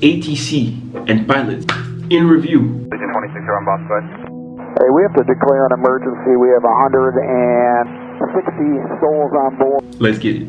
ATC, and pilots. In review. Allegiant 26, you're on boss, go ahead. Hey, we have to declare an emergency. We have 160 souls on board. Let's get it.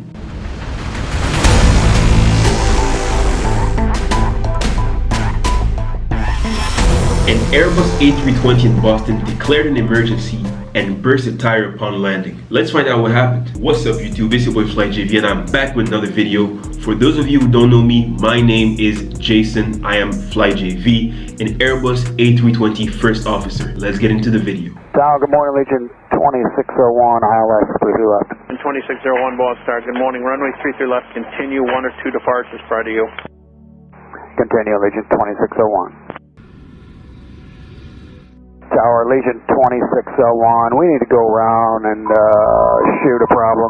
An Airbus A320 in Boston declared an emergency and burst a tire upon landing. Let's find out what happened. What's up YouTube, it's your boy FlyJV and I'm back with another video. For those of you who don't know me, my name is Jason. I am FlyJV, an Airbus A320 first officer. Let's get into the video. Tower, good morning, Legion 2601, ILS 33 left. 2601, boss, Tyre, good morning, runway 33 left, continue 1 or 2 departures prior to you. Continue, Legion 2601. Tower, Legion 2601, we need to go around and shoot a problem.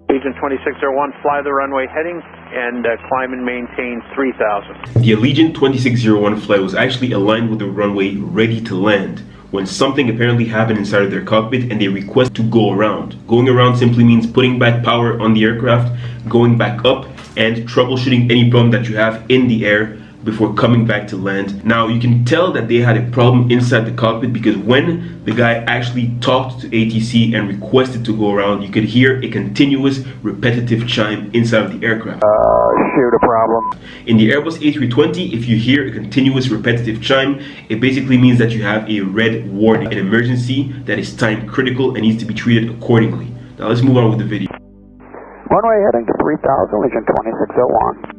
Legion 2601, fly the runway heading and climb and maintain 3000. The Allegiant 2601 flight was actually aligned with the runway ready to land when something apparently happened inside of their cockpit and they request to go around. Going around simply means putting back power on the aircraft, going back up, and troubleshooting any problem that you have in the air before coming back to land. Now you can tell that they had a problem inside the cockpit because when the guy actually talked to ATC and requested to go around, you could hear a continuous repetitive chime inside of the aircraft. Shoot a problem. In the Airbus A320, if you hear a continuous repetitive chime, it basically means that you have a red warning, an emergency that is time critical and needs to be treated accordingly. Now let's move on with the video. Runway heading to 3000, Legion 2601.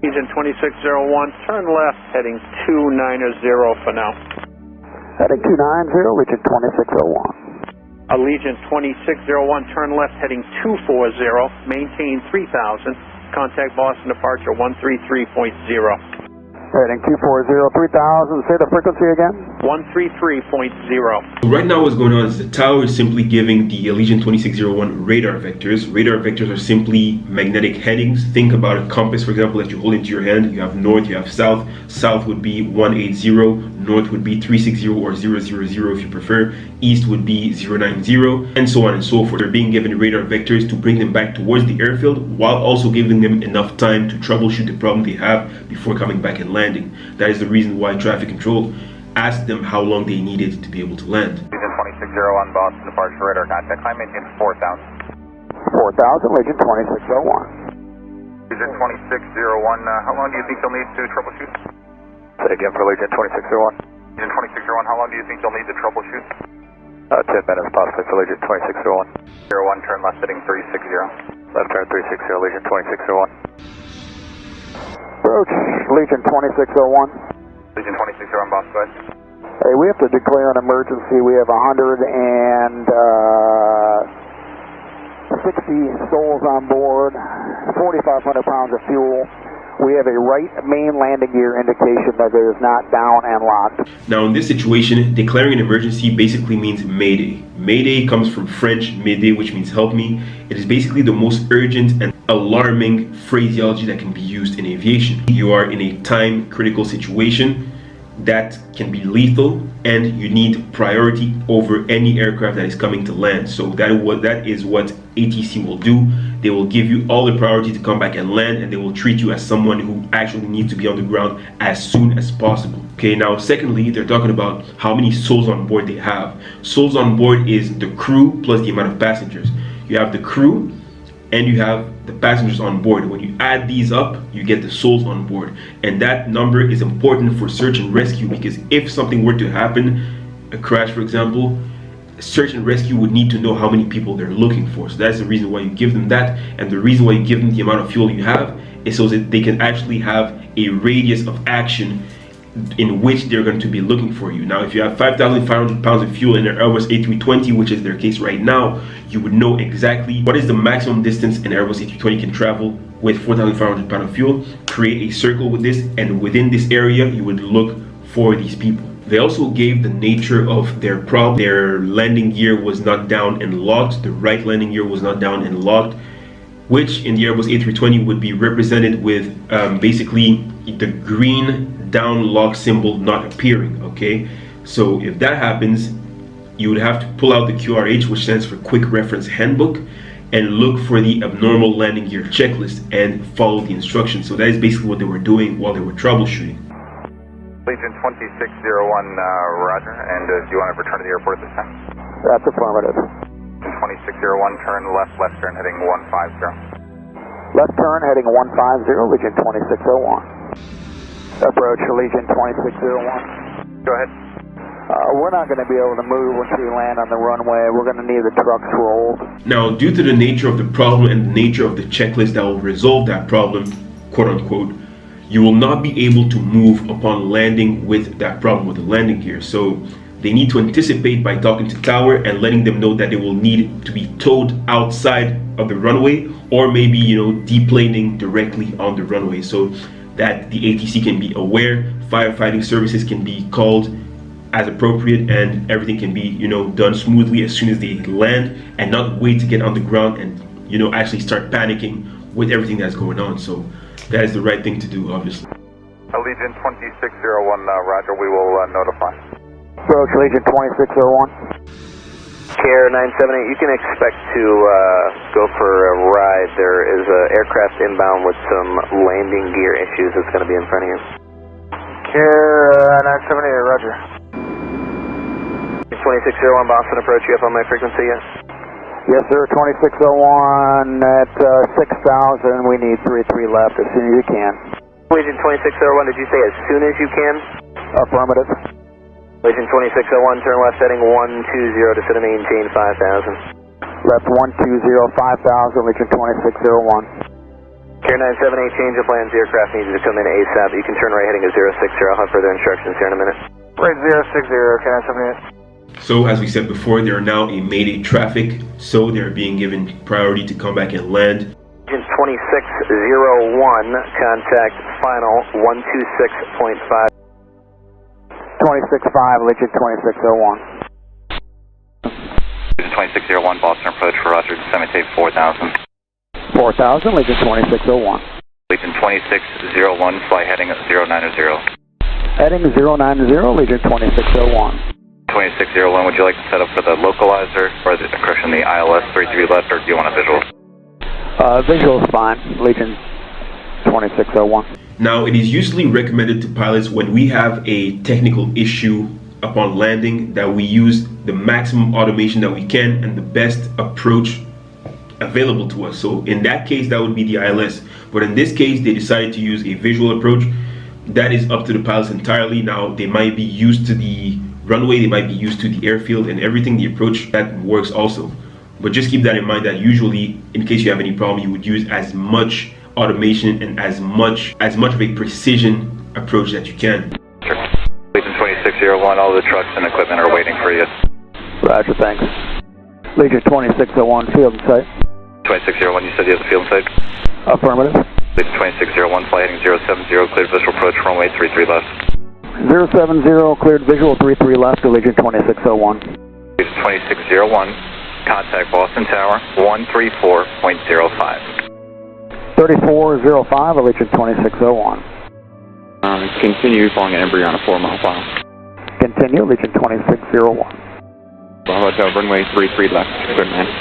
Legion 2601, turn left, heading 290 for now. Heading 290, Legion 2601. Allegiant 2601, turn left, heading 240, maintain 3000, contact Boston departure 133.0. Heading 240, 3000, say the frequency again. 133.0. Right now what's going on is the tower is simply giving the Allegiant 2601 radar vectors. Radar vectors are simply magnetic headings. Think about a compass, for example, that you hold into your hand. You have north, you have south. South would be 180, north would be 360 or 000 if you prefer. East would be 090, and so on and so forth. They're being given radar vectors to bring them back towards the airfield while also giving them enough time to troubleshoot the problem they have before coming back and landing. That is the reason why traffic control asked them how long they needed to be able to land. Legion 2601, Boston departure radar contact, climb maintain 4000. 4000, Legion 2601. Legion 2601, how long do you think you'll need to troubleshoot? Say again for Legion 2601. Legion 2601, how long do you think you'll need to troubleshoot? 10 minutes possibly for Legion 2601. 01, turn left, heading 360. Left turn 360, Legion 2601. Approach, Legion 2601. Legion 2601, boss, go ahead. Hey, we have to declare an emergency. We have 160 souls on board, 4,500 pounds of fuel. We have a right main landing gear indication that it is not down and locked. Now in this situation, declaring an emergency basically means MAYDAY. MAYDAY comes from French MAYDAY, which means help me. It is basically the most urgent and alarming phraseology that can be used in aviation. You are in a time critical situation that can be lethal and you need priority over any aircraft that is coming to land. So that is what ATC will do. They will give you all the priority to come back and land, and they will treat you as someone who actually needs to be on the ground as soon as possible. Okay, now secondly, they're talking about how many souls on board they have. Souls on board is the crew plus the amount of passengers. You have the crew and you have the passengers on board. When you add these up, you get the souls on board. And that number is important for search and rescue because if something were to happen, a crash for example, search and rescue would need to know how many people they're looking for. So that's the reason why you give them that, and the reason why you give them the amount of fuel you have is so that they can actually have a radius of action in which they're going to be looking for you. Now if you have 5,500 pounds of fuel in an Airbus A320, which is their case right now, you would know exactly what is the maximum distance an Airbus A320 can travel with 4,500 pounds of fuel. Create a circle with this, and within this area you would look for these people. They also gave the nature of their problem. Their landing gear was not down and locked. The right landing gear was not down and locked, which in the Airbus A320 would be represented with basically the green down lock symbol not appearing. Okay, so if that happens, you would have to pull out the QRH, which stands for Quick Reference Handbook, and look for the abnormal landing gear checklist and follow the instructions. So that is basically what they were doing while they were troubleshooting. Allegiant 2601, roger. And do you want to return to the airport at this time? That's affirmative. 2601, turn left, left turn heading 150. Left turn heading 150, Allegiant 2601. Approach Allegiant 2601. Go ahead. We're not going to be able to move once we land on the runway. We're going to need the trucks rolled. Now, due to the nature of the problem and the nature of the checklist that will resolve that problem, quote unquote, you will not be able to move upon landing with that problem with the landing gear. So they need to anticipate by talking to Tower and letting them know that they will need to be towed outside of the runway, or maybe, deplaning directly on the runway, so that the ATC can be aware, firefighting services can be called as appropriate, and everything can be, done smoothly as soon as they land, and not wait to get on the ground and, actually start panicking with everything that's going on. So that is the right thing to do, obviously. Allegiant 2601, roger, we will notify. Approach Allegiant 2601. Care 978, you can expect to go for a ride. There is an aircraft inbound with some landing gear issues that's going to be in front of you. Care 978, roger. 2601 Boston, approach you up on my frequency yet? Yes, sir. 2601 at 6,000. We need 33 left as soon as you can. Legion 2601, did you say as soon as you can? Affirmative. Legion 2601, turn left heading 120, descend and maintain 5,000. Left 120, 5,000, Legion 2601. Care 978, change of plans, the aircraft needs you to come in ASAP. You can turn right heading to 060, I'll have further instructions here in a minute. Right 060, Care 978. So as we said before, they are now in Mayday traffic, so they're being given priority to come back and land. Legion 2601, contact final 126.5. 26.5, Legion 2601. Legion 2601, Boston approach for roger, disseminate 4,000. 4,000, Legion 2601. Legion 2601, fly heading 090. Heading 090, Legion 2601. 2601, would you like to set up for the localizer or the correction, the ILS 33 left, or do you want a visual? Visual is fine, Legion 2601. Now, it is usually recommended to pilots when we have a technical issue upon landing that we use the maximum automation that we can and the best approach available to us. So in that case, that would be the ILS. But in this case, they decided to use a visual approach. That is up to the pilots entirely. Now, they might be used to the runway, they might be used to the airfield and everything, the approach that works also. But just keep that in mind that usually, in case you have any problem, you would use as much automation and as much of a precision approach that you can. Sure. Legion 2601, all the trucks and equipment are waiting for you. Roger, thanks. Legion 2601, field and sight. 2601, you said you have the field site? Affirmative. Legion 2601, fly heading 070, cleared visual approach, runway 33 left. 070, cleared visual 33 left to Legion 2601. Legion 2601, contact Boston Tower 134.05. 3405, Allegiant 2601. Continue following an embryo on a 4-mile file. Continue, Allegiant 2601. Bravo Hotel, runway 33 left, clear to land.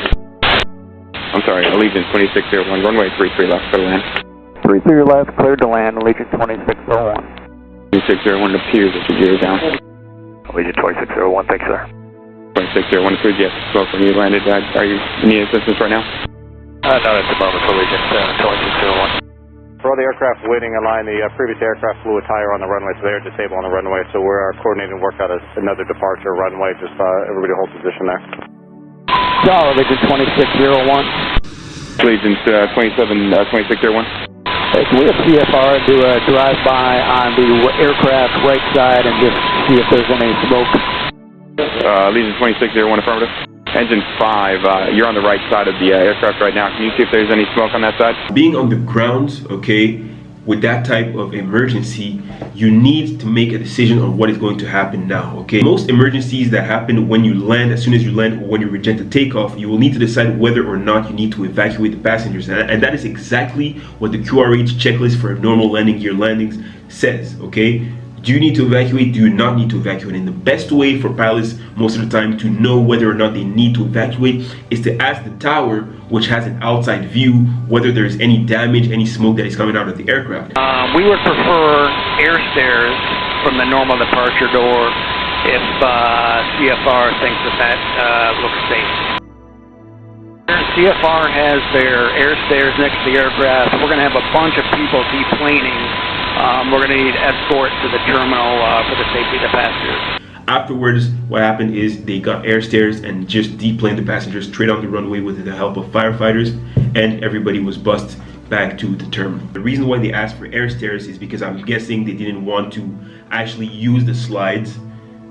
I'm sorry, Allegiant 2601, runway 33 left, clear to land. 33 left, cleared to land, Allegiant 2601. 2601, it appears that you're down. Allegiant 2601, thanks, sir. 2601, appears you have smoke when you landed. Are you need assistance right now? Not at the moment, Allegiant 2601. For all the aircraft waiting in line, the previous aircraft flew a Tyre on the runway, so they're disabled on the runway, so we're coordinating work out another departure runway, just everybody hold position there. Solid, Allegiant 2601. Allegiant 2601. Can we have CFR do a drive-by on the aircraft right side and just see if there's any smoke? Allegiant 2601, affirmative. Engine 5, you're on the right side of the aircraft right now. Can you see if there's any smoke on that side? Being on the ground, okay, with that type of emergency, you need to make a decision on what is going to happen now, okay? Most emergencies that happen when you land, as soon as you land or when you reject the takeoff, you will need to decide whether or not you need to evacuate the passengers. And that is exactly what the QRH checklist for normal landing gear landings says, okay? Do you need to evacuate? Do you not need to evacuate? And the best way for pilots most of the time to know whether or not they need to evacuate is to ask the tower, which has an outside view, whether there's any damage, any smoke that is coming out of the aircraft. We would prefer air stairs from the normal departure door if CFR thinks that looks safe. CFR has their air stairs next to the aircraft. We're going to have a bunch of people deplaning. We're going to need escort to the terminal for the safety of the passengers. Afterwards, what happened is they got air stairs and just deplaned the passengers straight on the runway with the help of firefighters, and everybody was bussed back to the terminal. The reason why they asked for air stairs is because I'm guessing they didn't want to actually use the slides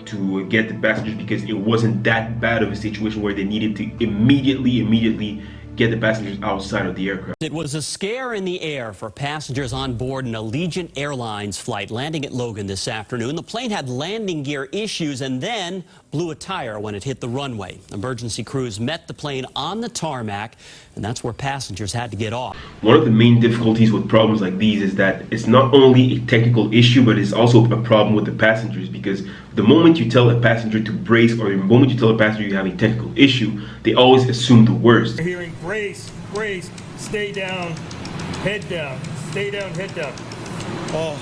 to get the passengers, because it wasn't that bad of a situation where they needed to immediately get the passengers outside of the aircraft. It was a scare in the air for passengers on board an Allegiant Airlines flight landing at Logan this afternoon. The plane had landing gear issues and then blew a tire when it hit the runway. Emergency crews met the plane on the tarmac, and that's where passengers had to get off. One of the main difficulties with problems like these is that it's not only a technical issue, but it's also a problem with the passengers, because the moment you tell a passenger to brace, or the moment you tell a passenger you have a technical issue, they always assume the worst. You're hearing brace, brace, stay down, head down, stay down, head down. Oh,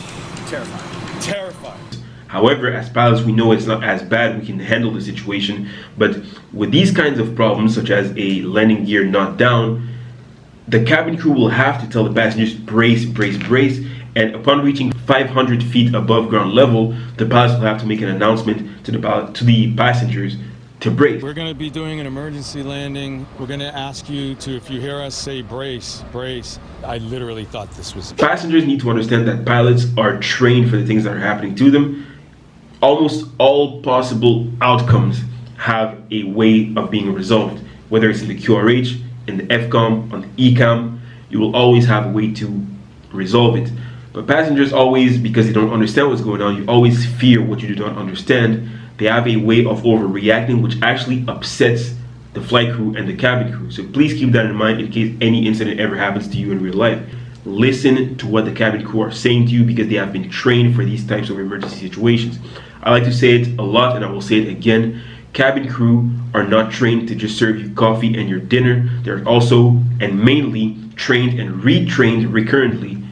terrifying, terrifying. However, as pilots, we know it's not as bad. We can handle the situation. But with these kinds of problems, such as a landing gear not down, the cabin crew will have to tell the passengers brace, brace, brace. And upon reaching 500 feet above ground level, the pilots will have to make an announcement to the passengers to brace. We're going to be doing an emergency landing. We're going to ask you to, if you hear us say brace, brace. I literally thought this was... Passengers need to understand that pilots are trained for the things that are happening to them. Almost all possible outcomes have a way of being resolved. Whether it's in the QRH, in the FCOM, on the ECAM, you will always have a way to resolve it. But passengers always, because they don't understand what's going on, you always fear what you do not understand. They have a way of overreacting, which actually upsets the flight crew and the cabin crew. So please keep that in mind in case any incident ever happens to you in real life. Listen to what the cabin crew are saying to you, because they have been trained for these types of emergency situations. I like to say it a lot, and I will say it again. Cabin crew are not trained to just serve you coffee and your dinner. They're also and mainly trained and retrained recurrently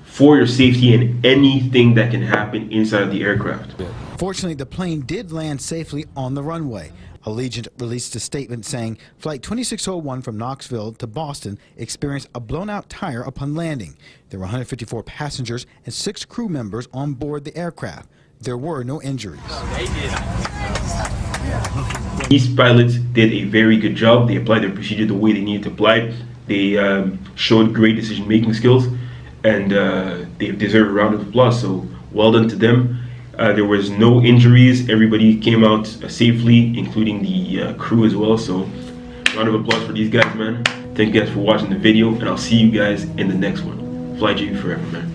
for your safety and anything that can happen inside of the aircraft. Fortunately, the plane did land safely on the runway. Allegiant released a statement saying Flight 2601 from Knoxville to Boston experienced a blown-out tire upon landing. There were 154 passengers and 6 crew members on board the aircraft. There were no injuries. These pilots did a very good job. They applied their procedure the way they needed to apply it. They showed great decision-making skills, and they deserve a round of applause. So well done to them. There was no injuries. Everybody came out safely, including the crew as well. So round of applause for these guys, man. Thank you guys for watching the video, and I'll see you guys in the next one. Fly JV forever, man.